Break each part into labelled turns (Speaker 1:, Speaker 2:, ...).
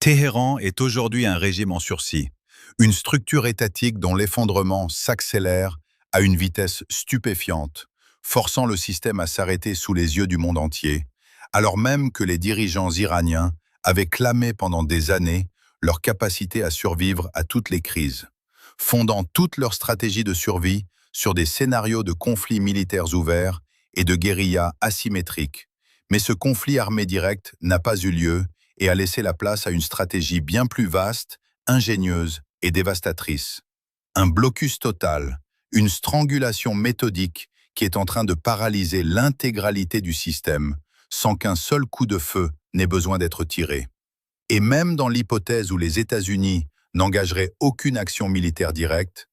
Speaker 1: Téhéran est aujourd'hui un régime en sursis, une structure étatique dont l'effondrement s'accélère à une vitesse stupéfiante, forçant le système à s'arrêter sous les yeux du monde entier, alors même que les dirigeants iraniens avaient clamé pendant des années leur capacité à survivre à toutes les crises, fondant toute leur stratégie de survie sur des scénarios de conflits militaires ouverts et de guérillas asymétriques. Mais ce conflit armé direct n'a pas eu lieu et a laissé la place à une stratégie bien plus vaste, ingénieuse et dévastatrice. Un blocus total, une strangulation méthodique qui est en train de paralyser l'intégralité du système, sans qu'un seul coup de feu n'ait besoin d'être tiré. Et même dans l'hypothèse où les États-Unis n'engageraient aucune action militaire directe,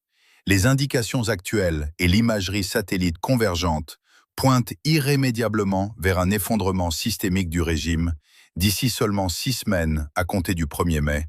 Speaker 1: les indications actuelles et l'imagerie satellite convergente pointent irrémédiablement vers un effondrement systémique du régime d'ici seulement 6 semaines à compter du 1er mai,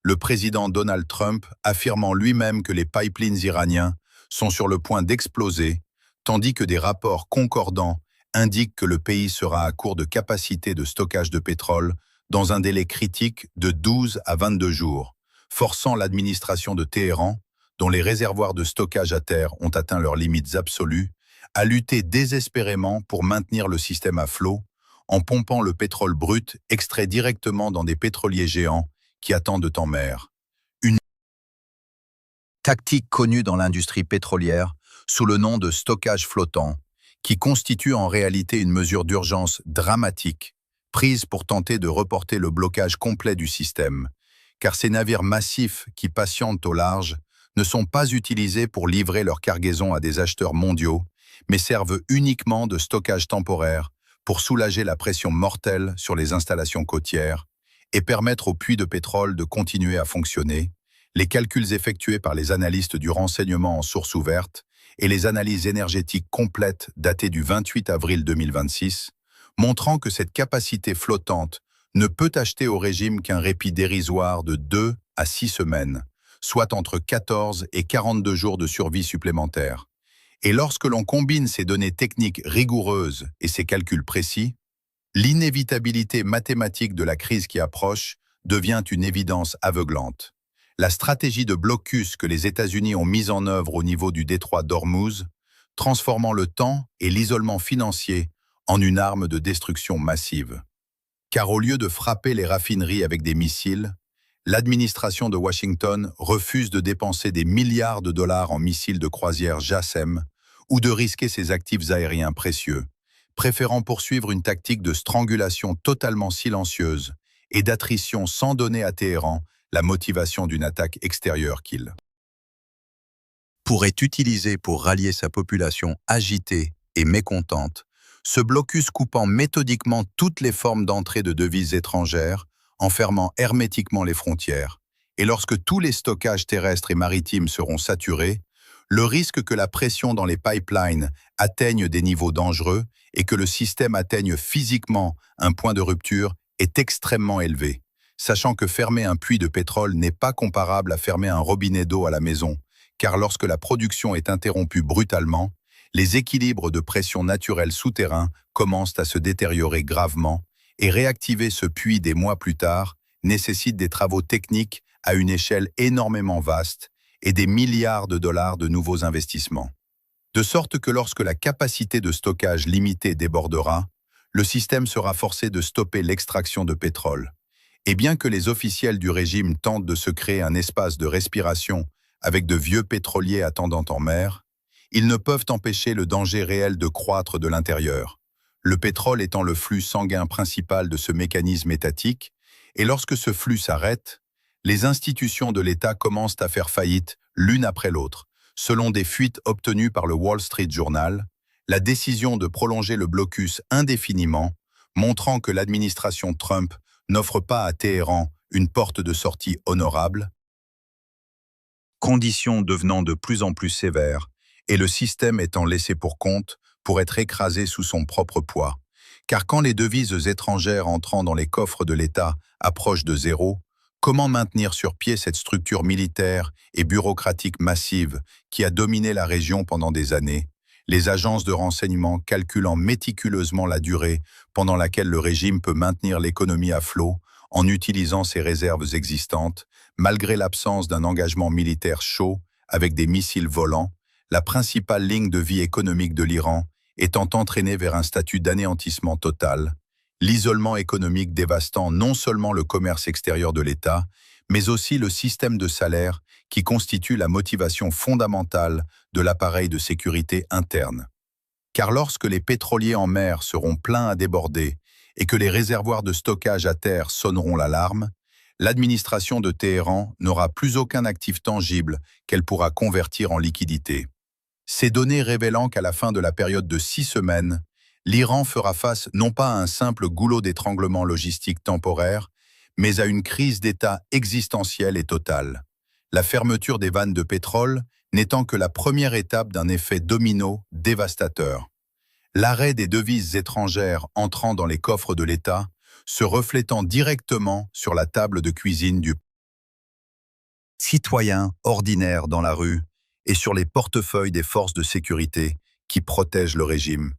Speaker 1: le président Donald Trump affirmant lui-même que les pipelines iraniens sont sur le point d'exploser, tandis que des rapports concordants indiquent que le pays sera à court de capacité de stockage de pétrole dans un délai critique de 12 à 22 jours, forçant l'administration de Téhéran, dont les réservoirs de stockage à terre ont atteint leurs limites absolues, à lutter désespérément pour maintenir le système à flot, en pompant le pétrole brut extrait directement dans des pétroliers géants qui attendent en mer. Une tactique connue dans l'industrie pétrolière sous le nom de stockage flottant, qui constitue en réalité une mesure d'urgence dramatique, prise pour tenter de reporter le blocage complet du système, car ces navires massifs qui patientent au large ne sont pas utilisés pour livrer leur cargaison à des acheteurs mondiaux, mais servent uniquement de stockage temporaire pour soulager la pression mortelle sur les installations côtières et permettre aux puits de pétrole de continuer à fonctionner, les calculs effectués par les analystes du renseignement en source ouverte et les analyses énergétiques complètes datées du 28 avril 2026, montrant que cette capacité flottante ne peut acheter au régime qu'un répit dérisoire de 2 à 6 semaines, soit entre 14 et 42 jours de survie supplémentaires. Et lorsque l'on combine ces données techniques rigoureuses et ces calculs précis, l'inévitabilité mathématique de la crise qui approche devient une évidence aveuglante. La stratégie de blocus que les États-Unis ont mise en œuvre au niveau du détroit d'Ormuz, transformant le temps et l'isolement financier en une arme de destruction massive. Car au lieu de frapper les raffineries avec des missiles, l'administration de Washington refuse de dépenser des milliards de dollars en missiles de croisière JASSM ou de risquer ses actifs aériens précieux, préférant poursuivre une tactique de strangulation totalement silencieuse et d'attrition sans donner à Téhéran la motivation d'une attaque extérieure qu'il pourrait utiliser pour rallier sa population agitée et mécontente, ce blocus coupant méthodiquement toutes les formes d'entrée de devises étrangères, en fermant hermétiquement les frontières. Et lorsque tous les stockages terrestres et maritimes seront saturés, le risque que la pression dans les pipelines atteigne des niveaux dangereux et que le système atteigne physiquement un point de rupture est extrêmement élevé, sachant que fermer un puits de pétrole n'est pas comparable à fermer un robinet d'eau à la maison, car lorsque la production est interrompue brutalement, les équilibres de pression naturelle souterrains commencent à se détériorer gravement, et réactiver ce puits des mois plus tard nécessite des travaux techniques à une échelle énormément vaste et des milliards de dollars de nouveaux investissements. De sorte que lorsque la capacité de stockage limitée débordera, le système sera forcé de stopper l'extraction de pétrole. Et bien que les officiels du régime tentent de se créer un espace de respiration avec de vieux pétroliers attendant en mer, ils ne peuvent empêcher le danger réel de croître de l'intérieur, le pétrole étant le flux sanguin principal de ce mécanisme étatique, et lorsque ce flux s'arrête, les institutions de l'État commencent à faire faillite l'une après l'autre. Selon des fuites obtenues par le Wall Street Journal, la décision de prolonger le blocus indéfiniment, montrant que l'administration Trump n'offre pas à Téhéran une porte de sortie honorable, conditions devenant de plus en plus sévères, et le système étant laissé pour compte pour être écrasé sous son propre poids. Car quand les devises étrangères entrant dans les coffres de l'État approchent de zéro, comment maintenir sur pied cette structure militaire et bureaucratique massive qui a dominé la région pendant des années, les agences de renseignement calculant méticuleusement la durée pendant laquelle le régime peut maintenir l'économie à flot en utilisant ses réserves existantes, malgré l'absence d'un engagement militaire chaud avec des missiles volants, la principale ligne de vie économique de l'Iran étant entraînée vers un statut d'anéantissement total, l'isolement économique dévastant non seulement le commerce extérieur de l'État, mais aussi le système de salaire qui constitue la motivation fondamentale de l'appareil de sécurité interne. Car lorsque les pétroliers en mer seront pleins à déborder et que les réservoirs de stockage à terre sonneront l'alarme, l'administration de Téhéran n'aura plus aucun actif tangible qu'elle pourra convertir en liquidité. Ces données révélant qu'à la fin de la période de 6 semaines, l'Iran fera face non pas à un simple goulot d'étranglement logistique temporaire, mais à une crise d'État existentielle et totale. La fermeture des vannes de pétrole n'étant que la première étape d'un effet domino dévastateur. L'arrêt des devises étrangères entrant dans les coffres de l'État, se reflétant directement sur la table de cuisine du citoyen ordinaire dans la rue et sur les portefeuilles des forces de sécurité qui protègent le régime.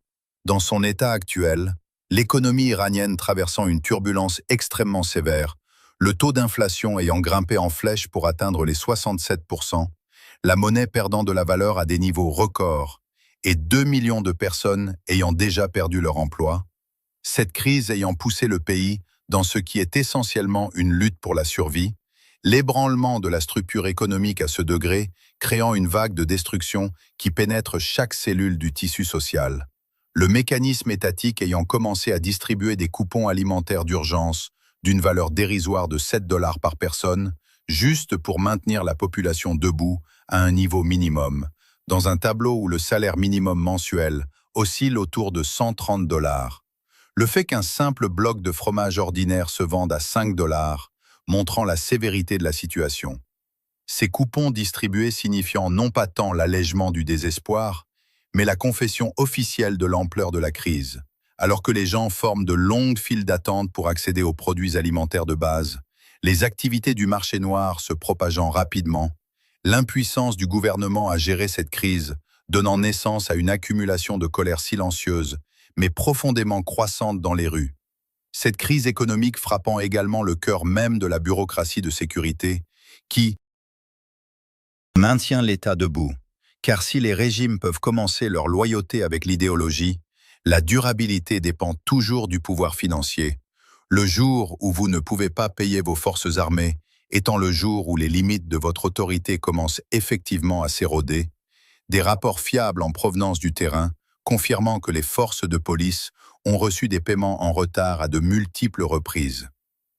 Speaker 1: Dans son état actuel, l'économie iranienne traversant une turbulence extrêmement sévère, le taux d'inflation ayant grimpé en flèche pour atteindre les 67%, la monnaie perdant de la valeur à des niveaux records et 2 millions de personnes ayant déjà perdu leur emploi, cette crise ayant poussé le pays dans ce qui est essentiellement une lutte pour la survie, l'ébranlement de la structure économique à ce degré créant une vague de destruction qui pénètre chaque cellule du tissu social. Le mécanisme étatique ayant commencé à distribuer des coupons alimentaires d'urgence d'une valeur dérisoire de 7 $ par personne, juste pour maintenir la population debout à un niveau minimum, dans un tableau où le salaire minimum mensuel oscille autour de 130 $. Le fait qu'un simple bloc de fromage ordinaire se vende à 5 $, montrant la sévérité de la situation. Ces coupons distribués signifiant non pas tant l'allègement du désespoir, mais la confession officielle de l'ampleur de la crise, alors que les gens forment de longues files d'attente pour accéder aux produits alimentaires de base, les activités du marché noir se propageant rapidement, l'impuissance du gouvernement à gérer cette crise, donnant naissance à une accumulation de colère silencieuse, mais profondément croissante dans les rues. Cette crise économique frappant également le cœur même de la bureaucratie de sécurité, qui maintient l'État debout. Car si les régimes peuvent commencer leur loyauté avec l'idéologie, la durabilité dépend toujours du pouvoir financier. Le jour où vous ne pouvez pas payer vos forces armées étant le jour où les limites de votre autorité commencent effectivement à s'éroder, des rapports fiables en provenance du terrain confirmant que les forces de police ont reçu des paiements en retard à de multiples reprises.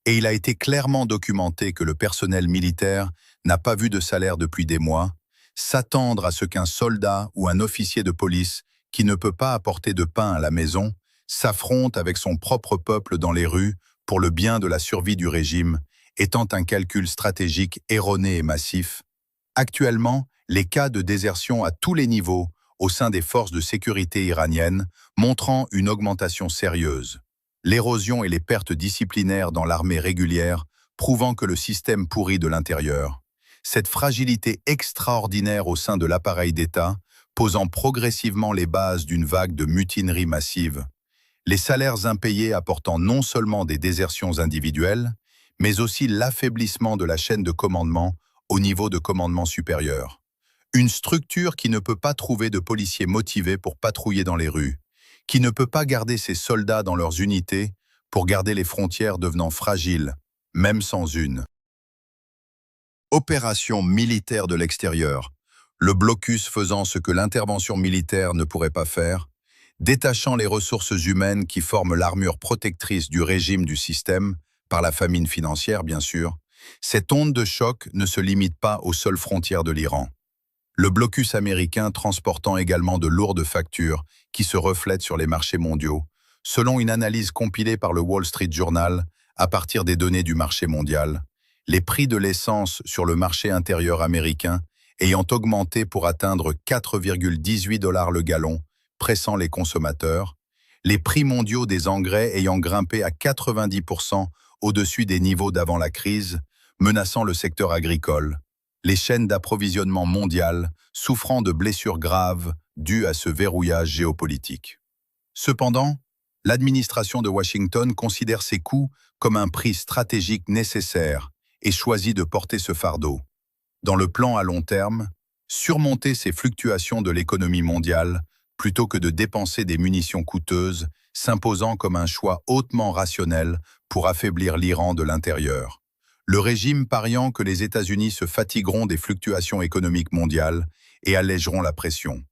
Speaker 1: Et il a été clairement documenté que le personnel militaire n'a pas vu de salaire depuis des mois, s'attendre à ce qu'un soldat ou un officier de police qui ne peut pas apporter de pain à la maison s'affronte avec son propre peuple dans les rues pour le bien de la survie du régime, étant un calcul stratégique erroné et massif. Actuellement, les cas de désertion à tous les niveaux au sein des forces de sécurité iraniennes montrant une augmentation sérieuse. L'érosion et les pertes disciplinaires dans l'armée régulière prouvant que le système pourrit de l'intérieur. Cette fragilité extraordinaire au sein de l'appareil d'État posant progressivement les bases d'une vague de mutinerie massive. Les salaires impayés apportant non seulement des désertions individuelles, mais aussi l'affaiblissement de la chaîne de commandement au niveau de commandement supérieur. Une structure qui ne peut pas trouver de policiers motivés pour patrouiller dans les rues, qui ne peut pas garder ses soldats dans leurs unités pour garder les frontières devenant fragiles, même sans une opération militaire de l'extérieur, le blocus faisant ce que l'intervention militaire ne pourrait pas faire, détachant les ressources humaines qui forment l'armure protectrice du régime du système, par la famine financière bien sûr, cette onde de choc ne se limite pas aux seules frontières de l'Iran. Le blocus américain transportant également de lourdes factures qui se reflètent sur les marchés mondiaux, selon une analyse compilée par le Wall Street Journal à partir des données du marché mondial, les prix de l'essence sur le marché intérieur américain ayant augmenté pour atteindre 4,18 $ le gallon, pressant les consommateurs, les prix mondiaux des engrais ayant grimpé à 90% au-dessus des niveaux d'avant la crise, menaçant le secteur agricole, les chaînes d'approvisionnement mondiales souffrant de blessures graves dues à ce verrouillage géopolitique. Cependant, L'administration de Washington considère ces coûts comme un prix stratégique nécessaire et choisit de porter ce fardeau. Dans le plan à long terme, surmonter ces fluctuations de l'économie mondiale plutôt que de dépenser des munitions coûteuses, s'imposant comme un choix hautement rationnel pour affaiblir l'Iran de l'intérieur. Le régime pariant que les États-Unis se fatigueront des fluctuations économiques mondiales et allégeront la pression.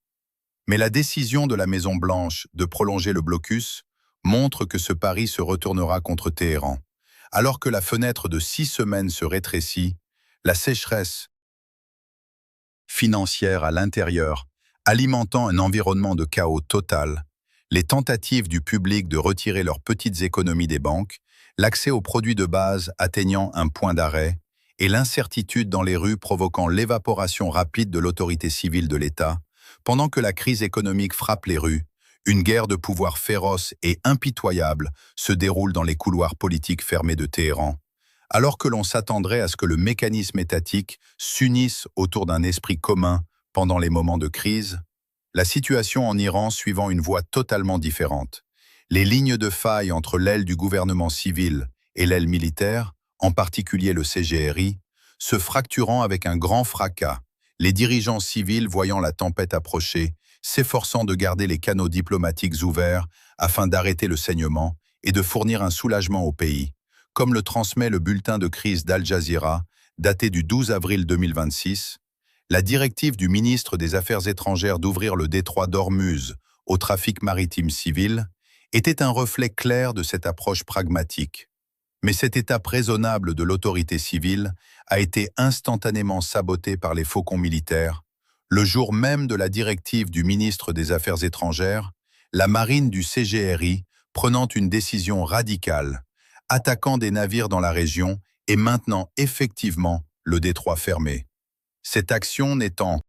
Speaker 1: Mais la décision de la Maison-Blanche de prolonger le blocus montre que ce pari se retournera contre Téhéran. Alors que la fenêtre de 6 semaines se rétrécit, la sécheresse financière à l'intérieur, alimentant un environnement de chaos total, les tentatives du public de retirer leurs petites économies des banques, l'accès aux produits de base atteignant un point d'arrêt, et l'incertitude dans les rues provoquant l'évaporation rapide de l'autorité civile de l'État, pendant que la crise économique frappe les rues, une guerre de pouvoir féroce et impitoyable se déroule dans les couloirs politiques fermés de Téhéran, alors que l'on s'attendrait à ce que le mécanisme étatique s'unisse autour d'un esprit commun pendant les moments de crise, la situation en Iran suivant une voie totalement différente. Les lignes de faille entre l'aile du gouvernement civil et l'aile militaire, en particulier le CGRI, se fracturant avec un grand fracas, les dirigeants civils voyant la tempête approcher, s'efforçant de garder les canaux diplomatiques ouverts afin d'arrêter le saignement et de fournir un soulagement au pays, comme le transmet le bulletin de crise d'Al Jazeera, daté du 12 avril 2026, la directive du ministre des Affaires étrangères d'ouvrir le détroit d'Ormuz au trafic maritime civil était un reflet clair de cette approche pragmatique. Mais cette étape raisonnable de l'autorité civile a été instantanément sabotée par les faucons militaires. Le jour même de la directive du ministre des Affaires étrangères, la marine du CGRI prenant une décision radicale, attaquant des navires dans la région et maintenant effectivement le détroit fermé. Cette action n'étant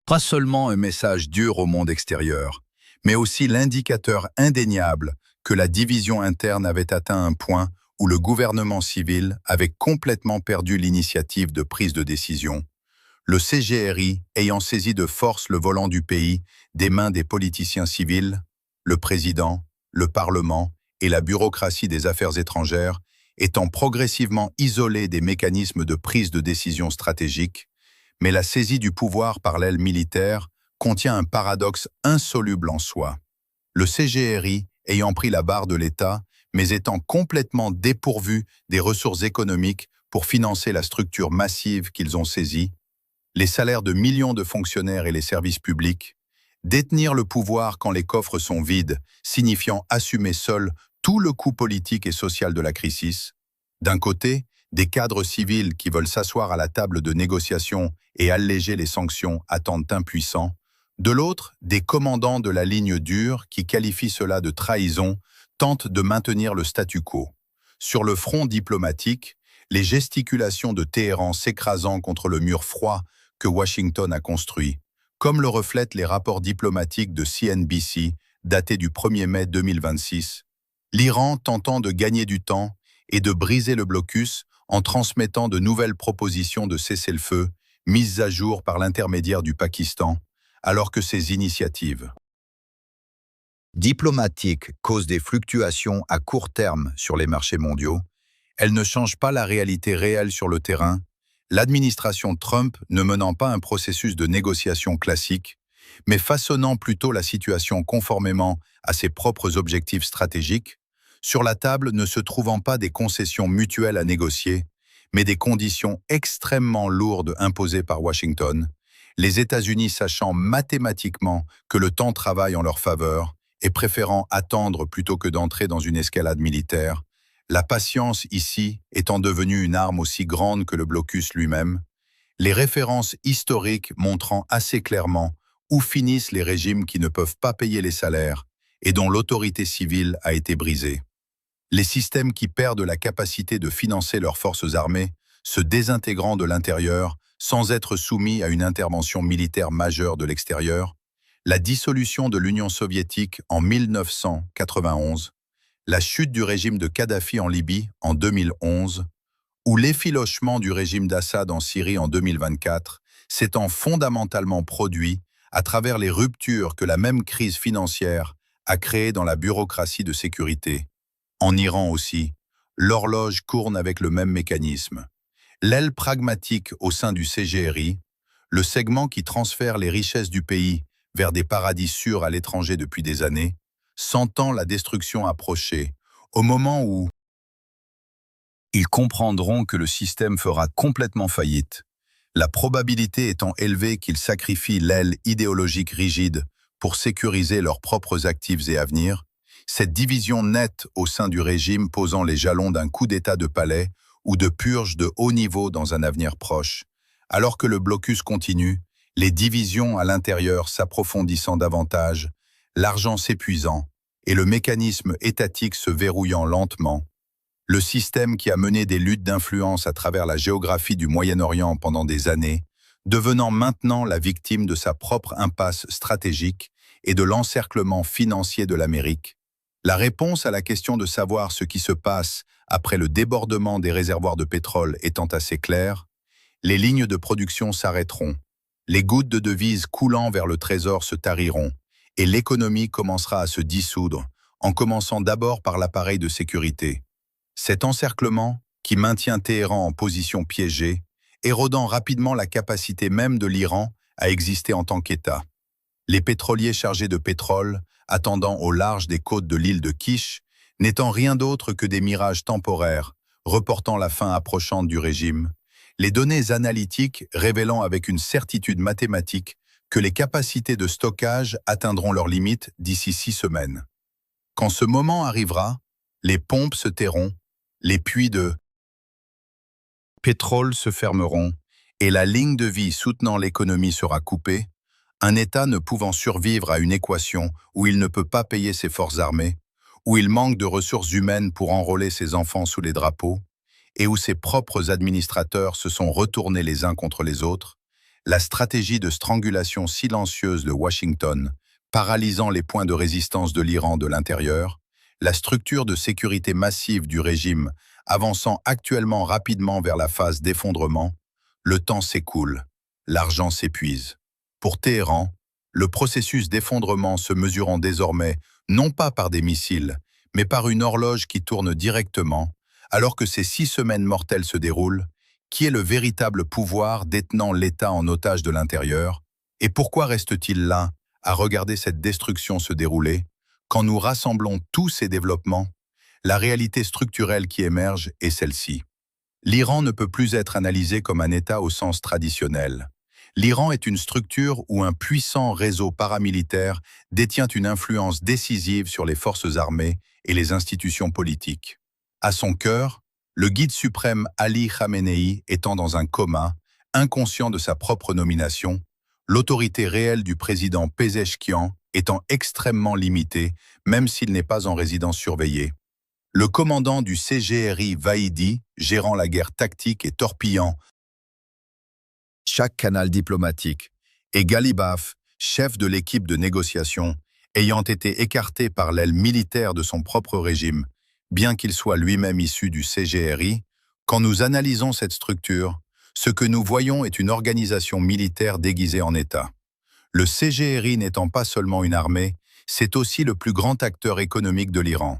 Speaker 1: pas seulement un message dur au monde extérieur, mais aussi l'indicateur indéniable que la division interne avait atteint un point où le gouvernement civil avait complètement perdu l'initiative de prise de décision, le CGRI ayant saisi de force le volant du pays des mains des politiciens civils, le président, le Parlement et la bureaucratie des affaires étrangères, étant progressivement isolés des mécanismes de prise de décision stratégique, mais la saisie du pouvoir par l'aile militaire contient un paradoxe insoluble en soi. Le CGRI ayant pris la barre de l'État, mais étant complètement dépourvu des ressources économiques pour financer la structure massive qu'ils ont saisie, les salaires de millions de fonctionnaires et les services publics, détenir le pouvoir quand les coffres sont vides, signifiant assumer seul tout le coût politique et social de la crise. D'un côté, des cadres civils qui veulent s'asseoir à la table de négociation et alléger les sanctions attendent impuissants. De l'autre, des commandants de la ligne dure qui qualifient cela de trahison tentent de maintenir le statu quo. Sur le front diplomatique, les gesticulations de Téhéran s'écrasant contre le mur froid que Washington a construit, comme le reflètent les rapports diplomatiques de CNBC datés du 1er mai 2026, l'Iran tentant de gagner du temps et de briser le blocus en transmettant de nouvelles propositions de cessez-le-feu mises à jour par l'intermédiaire du Pakistan, alors que ces initiatives diplomatiques causent des fluctuations à court terme sur les marchés mondiaux, elles ne changent pas la réalité réelle sur le terrain, l'administration Trump ne menant pas un processus de négociation classique, mais façonnant plutôt la situation conformément à ses propres objectifs stratégiques, sur la table ne se trouvant pas des concessions mutuelles à négocier, mais des conditions extrêmement lourdes imposées par Washington, les États-Unis sachant mathématiquement que le temps travaille en leur faveur et préférant attendre plutôt que d'entrer dans une escalade militaire, la patience ici étant devenue une arme aussi grande que le blocus lui-même, les références historiques montrant assez clairement où finissent les régimes qui ne peuvent pas payer les salaires et dont l'autorité civile a été brisée. Les systèmes qui perdent la capacité de financer leurs forces armées, se désintégrant de l'intérieur sans être soumis à une intervention militaire majeure de l'extérieur, la dissolution de l'Union soviétique en 1991, la chute du régime de Kadhafi en Libye en 2011, ou l'effilochement du régime d'Assad en Syrie en 2024, s'étant fondamentalement produit à travers les ruptures que la même crise financière à créer dans la bureaucratie de sécurité. En Iran aussi, l'horloge tourne avec le même mécanisme. L'aile pragmatique au sein du CGRI, le segment qui transfère les richesses du pays vers des paradis sûrs à l'étranger depuis des années, sentant la destruction approcher, au moment où ils comprendront que le système fera complètement faillite, la probabilité étant élevée qu'ils sacrifient l'aile idéologique rigide pour sécuriser leurs propres actifs et avenirs, cette division nette au sein du régime posant les jalons d'un coup d'État de palais ou de purge de haut niveau dans un avenir proche. Alors que le blocus continue, les divisions à l'intérieur s'approfondissant davantage, l'argent s'épuisant et le mécanisme étatique se verrouillant lentement, le système qui a mené des luttes d'influence à travers la géographie du Moyen-Orient pendant des années, devenant maintenant la victime de sa propre impasse stratégique et de l'encerclement financier de l'Amérique. La réponse à la question de savoir ce qui se passe après le débordement des réservoirs de pétrole étant assez claire, les lignes de production s'arrêteront, les gouttes de devises coulant vers le trésor se tariront, et l'économie commencera à se dissoudre, en commençant d'abord par l'appareil de sécurité. Cet encerclement, qui maintient Téhéran en position piégée, érodant rapidement la capacité même de l'Iran à exister en tant qu'État. Les pétroliers chargés de pétrole, attendant au large des côtes de l'île de Kish, n'étant rien d'autre que des mirages temporaires, reportant la fin approchante du régime, les données analytiques révélant avec une certitude mathématique que les capacités de stockage atteindront leurs limites d'ici 6 semaines. Quand ce moment arrivera, les pompes se tairont, les puits de pétrole se fermeront et la ligne de vie soutenant l'économie sera coupée, un État ne pouvant survivre à une équation où il ne peut pas payer ses forces armées, où il manque de ressources humaines pour enrôler ses enfants sous les drapeaux, et où ses propres administrateurs se sont retournés les uns contre les autres, la stratégie de strangulation silencieuse de Washington, paralysant les points de résistance de l'Iran de l'intérieur, la structure de sécurité massive du régime avançant actuellement rapidement vers la phase d'effondrement, le temps s'écoule, l'argent s'épuise. Pour Téhéran, le processus d'effondrement se mesurant désormais non pas par des missiles, mais par une horloge qui tourne directement, alors que ces 6 semaines mortelles se déroulent, qui est le véritable pouvoir détenant l'État en otage de l'intérieur, et pourquoi reste-t-il là à regarder cette destruction se dérouler, quand nous rassemblons tous ces développements, la réalité structurelle qui émerge est celle-ci. L'Iran ne peut plus être analysé comme un État au sens traditionnel. L'Iran est une structure où un puissant réseau paramilitaire détient une influence décisive sur les forces armées et les institutions politiques. À son cœur, le guide suprême Ali Khamenei étant dans un coma, inconscient de sa propre nomination, l'autorité réelle du président Pezeshkian étant extrêmement limitée, même s'il n'est pas en résidence surveillée. Le commandant du CGRI Vahidi, gérant la guerre tactique et torpillant chaque canal diplomatique, et Ghalibaf, chef de l'équipe de négociation, ayant été écarté par l'aile militaire de son propre régime, bien qu'il soit lui-même issu du CGRI, quand nous analysons cette structure, ce que nous voyons est une organisation militaire déguisée en État. Le CGRI n'étant pas seulement une armée, c'est aussi le plus grand acteur économique de l'Iran.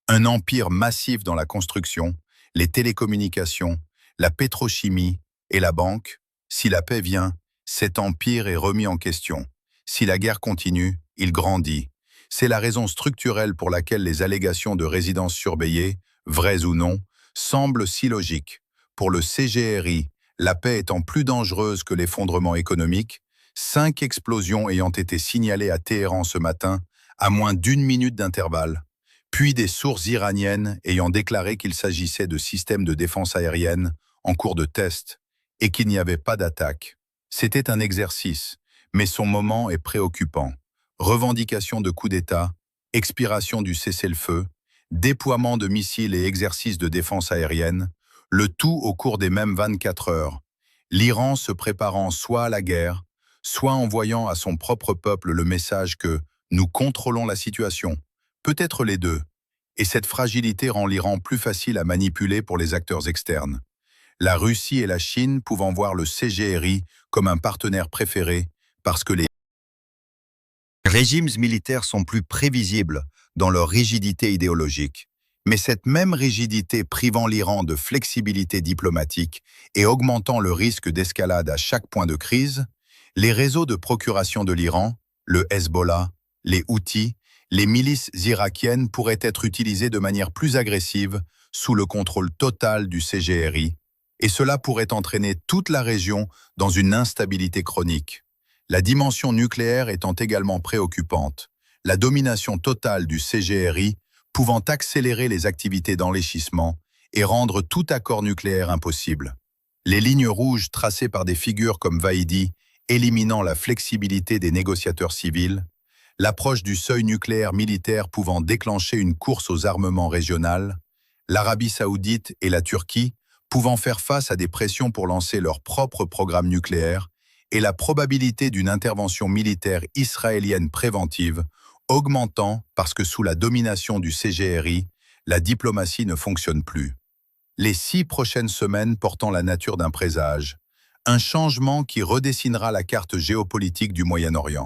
Speaker 1: Un empire massif dans la construction, les télécommunications, la pétrochimie et la banque. Si la paix vient, cet empire est remis en question. Si la guerre continue, il grandit. C'est la raison structurelle pour laquelle les allégations de résidence surveillée, vraies ou non, semblent si logiques. Pour le CGRI, la paix étant plus dangereuse que l'effondrement économique, 5 explosions ayant été signalées à Téhéran ce matin, à moins d'1 minute d'intervalle, puis des sources iraniennes ayant déclaré qu'il s'agissait de systèmes de défense aérienne en cours de test et qu'il n'y avait pas d'attaque. C'était un exercice, mais son moment est préoccupant. Revendication de coup d'État, expiration du cessez-le-feu, déploiement de missiles et exercices de défense aérienne, le tout au cours des mêmes 24 heures. L'Iran se préparant soit à la guerre, soit envoyant à son propre peuple le message que nous contrôlons la situation, peut-être les deux, et cette fragilité rend l'Iran plus facile à manipuler pour les acteurs externes. La Russie et la Chine pouvant voir le CGRI comme un partenaire préféré parce que les régimes militaires sont plus prévisibles dans leur rigidité idéologique. Mais cette même rigidité privant l'Iran de flexibilité diplomatique et augmentant le risque d'escalade à chaque point de crise, les réseaux de procuration de l'Iran, le Hezbollah, les Houthis, les milices irakiennes pourraient être utilisés de manière plus agressive sous le contrôle total du CGRI, et cela pourrait entraîner toute la région dans une instabilité chronique. La dimension nucléaire étant également préoccupante, la domination totale du CGRI pouvant accélérer les activités d'enrichissement et rendre tout accord nucléaire impossible. Les lignes rouges tracées par des figures comme Vahidi, éliminant la flexibilité des négociateurs civils, l'approche du seuil nucléaire militaire pouvant déclencher une course aux armements régionales, l'Arabie saoudite et la Turquie pouvant faire face à des pressions pour lancer leur propre programme nucléaire, et la probabilité d'une intervention militaire israélienne préventive augmentant parce que sous la domination du CGRI, la diplomatie ne fonctionne plus. Les 6 prochaines semaines portant la nature d'un présage, un changement qui redessinera la carte géopolitique du Moyen-Orient.